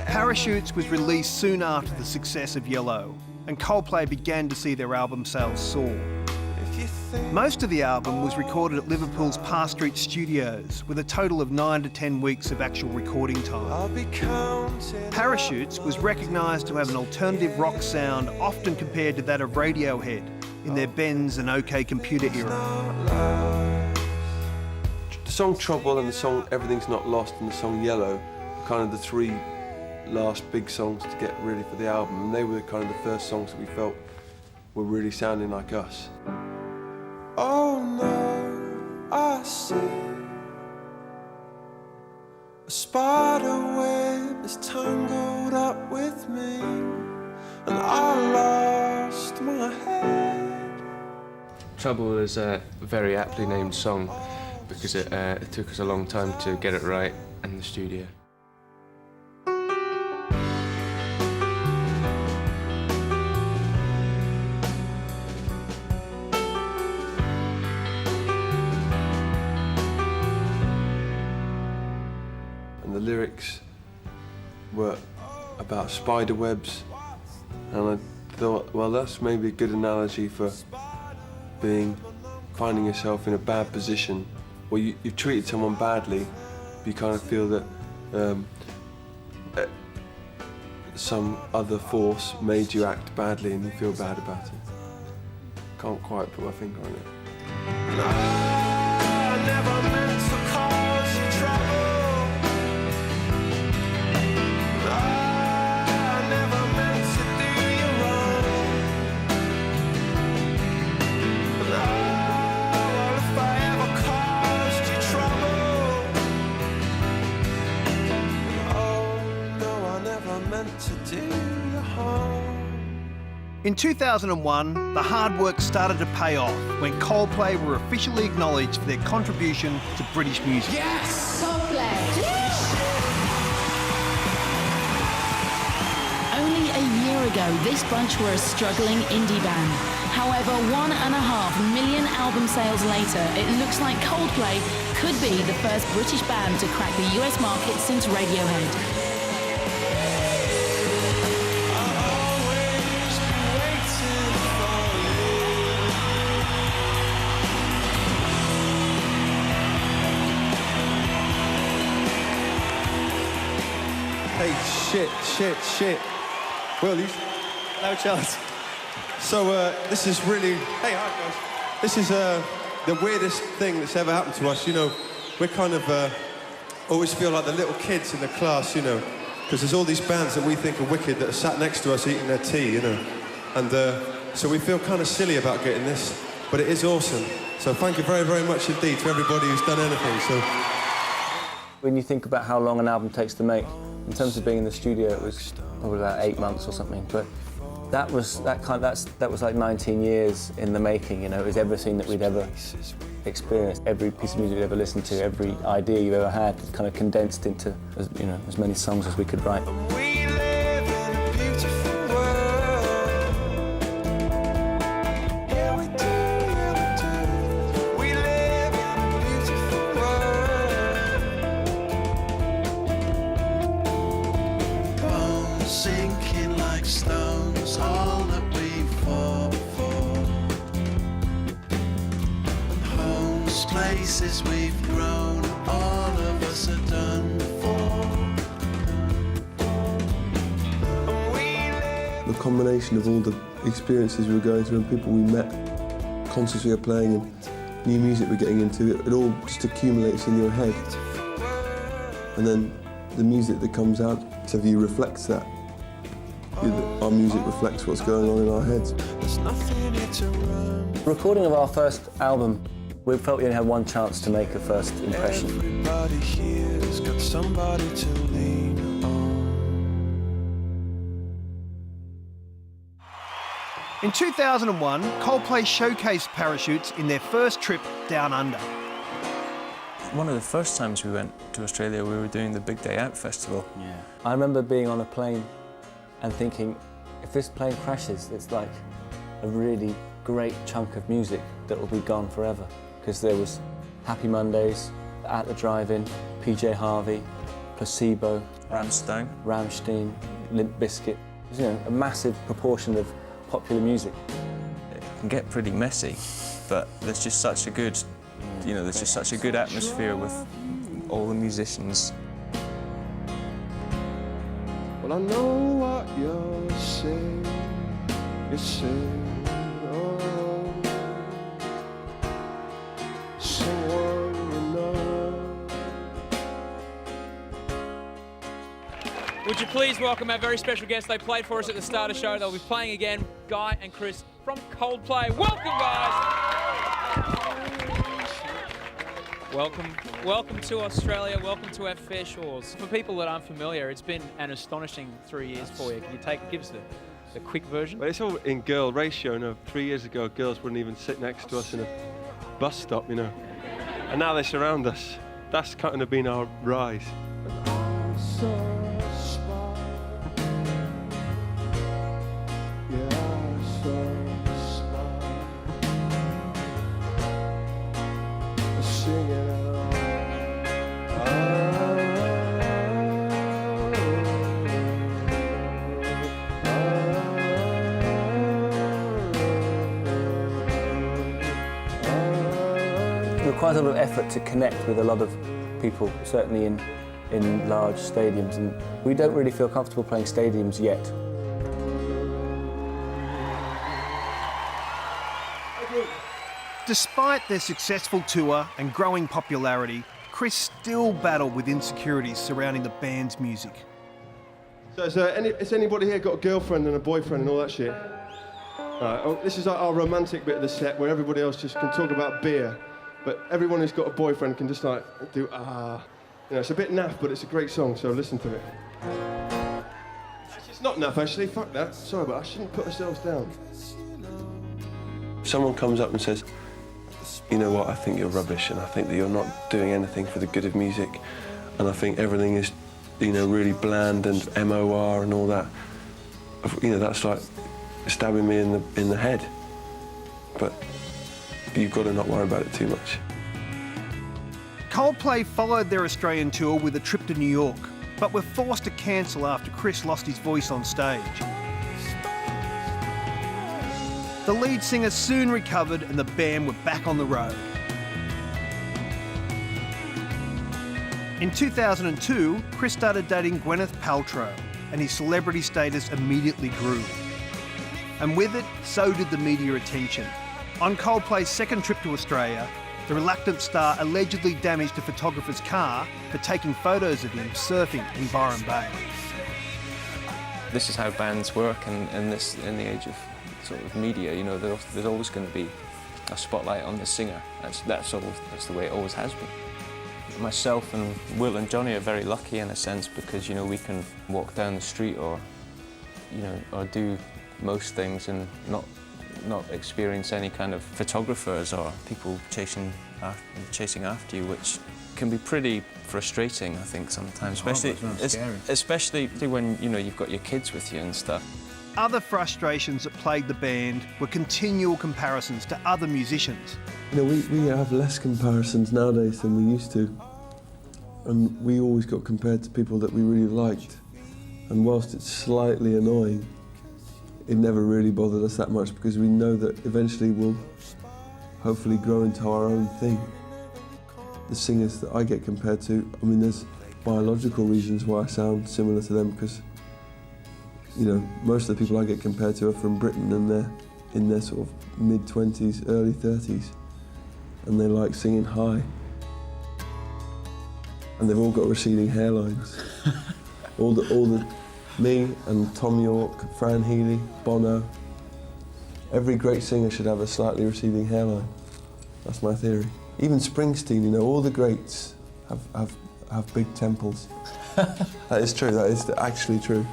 Parachutes was released soon after the success of Yellow, and Coldplay began to see their album sales soar. Most of the album was recorded at Liverpool's Park Street Studios, with a total of 9 to 10 weeks of actual recording time. Parachutes was recognised to have an alternative rock sound often compared to that of Radiohead in their Benz and OK Computer era. The song Trouble and the song Everything's Not Lost and the song Yellow were kind of the three last big songs to get ready for the album, and they were kind of the first songs that we felt were really sounding like us. Oh no, I see a spider web is tangled up with me, and I lost my head. Trouble is a very aptly named song because it took us a long time to get it right in the studio. The lyrics were about spider webs, and I thought, well, that's maybe a good analogy for finding yourself in a bad position where you've treated someone badly, but you kind of feel that some other force made you act badly and you feel bad about it. Can't quite put my finger on it. I never meant to cause you trouble. In 2001, the hard work started to pay off when Coldplay were officially acknowledged for their contribution to British music. Yes! Coldplay! Only a year ago, this bunch were a struggling indie band. However, 1.5 million album sales later, it looks like Coldplay could be the first British band to crack the US market since Radiohead. Hey, shit. Willies. No chance. So, this is really... Hey, hi, guys. This is the weirdest thing that's ever happened to us, you know. We're kind of always feel like the little kids in the class, you know, because there's all these bands that we think are wicked that are sat next to us eating their tea, you know. And so we feel kind of silly about getting this, but it is awesome. So thank you very, very much indeed to everybody who's done anything. So, when you think about how long an album takes to make, in terms of being in the studio, it was probably about 8 months or something. But that was like 19 years in the making. You know, it was everything that we'd ever experienced, every piece of music we'd ever listened to, every idea you ever had, kind of condensed into as many songs as we could write. Sinking like stones, all that we fought for. Homes, places we've grown, all of us are done for. The combination of all the experiences we were going through and people we met, concerts we were playing and new music we're getting into, it all just accumulates in your head. And then the music that comes out of you reflects that. Our music reflects what's going on in our heads. The recording of our first album, we felt we only had one chance to make a first impression. Everybody here's got somebody to lean on. In 2001, Coldplay showcased Parachutes in their first trip down under. One of the first times we went to Australia, we were doing the Big Day Out festival. Yeah. I remember being on a plane and thinking, if this plane crashes, it's like a really great chunk of music that will be gone forever. Because there was Happy Mondays, At the Drive-In, PJ Harvey, Placebo, Rammstein. Limp Bizkit. You know, a massive proportion of popular music. It can get pretty messy, but there's just such a good, you know, there's just such a good atmosphere with all the musicians. Well, I know what you're saying. You're saying, oh, someone you know. Would you please welcome our very special guests? They played for us at the start of the show. They'll be playing again. Guy and Chris from Coldplay. Welcome, guys. Welcome to Australia. Welcome to our fair shores. For people that aren't familiar, it's been an astonishing 3 years for you. Can you give us the quick version? Well, it's all in girl ratio. You know, 3 years ago, girls wouldn't even sit next to us in a bus stop, you know. And now they surround us. That's kind of been our rise. It requires a lot of effort to connect with a lot of people, certainly in large stadiums, and we don't really feel comfortable playing stadiums yet. Despite their successful tour and growing popularity, Chris still battled with insecurities surrounding the band's music. So has anybody here got a girlfriend and a boyfriend and all that shit? Alright, oh, this is our romantic bit of the set where everybody else just can talk about beer, but everyone who's got a boyfriend can just like do You know, it's a bit naff, but it's a great song, so listen to it. It's not naff actually, fuck that. Sorry, but I shouldn't put ourselves down. Someone comes up and says, you know what, I think you're rubbish and I think that you're not doing anything for the good of music and I think everything is, you know, really bland and MOR and all that. You know, that's like stabbing me in the head. But you've got to not worry about it too much. Coldplay followed their Australian tour with a trip to New York, but were forced to cancel after Chris lost his voice on stage. The lead singer soon recovered and the band were back on the road. In 2002, Chris started dating Gwyneth Paltrow and his celebrity status immediately grew. And with it, so did the media attention. On Coldplay's second trip to Australia, the reluctant star allegedly damaged a photographer's car for taking photos of him surfing in Byron Bay. This is how bands work in the age of sort of media. You know, there's always going to be a spotlight on the singer. That's the way it always has been. Myself and Will and Johnny are very lucky in a sense because, you know, we can walk down the street or, you know, or do most things and not experience any kind of photographers or people chasing after you, which can be pretty frustrating, I think, sometimes, especially when, you know, you've got your kids with you and stuff. Other frustrations that plagued the band were continual comparisons to other musicians. You know, we have less comparisons nowadays than we used to. And we always got compared to people that we really liked. And whilst it's slightly annoying, it never really bothered us that much because we know that eventually we'll hopefully grow into our own thing. The singers that I get compared to, I mean, there's biological reasons why I sound similar to them because, you know, most of the people I get compared to are from Britain and they're in their sort of mid-20s, early 30s, and they like singing high. And they've all got receding hairlines. all the me and Tom York, Fran Healy, Bono. Every great singer should have a slightly receding hairline. That's my theory. Even Springsteen, you know, all the greats have big temples. That is true, that is actually true.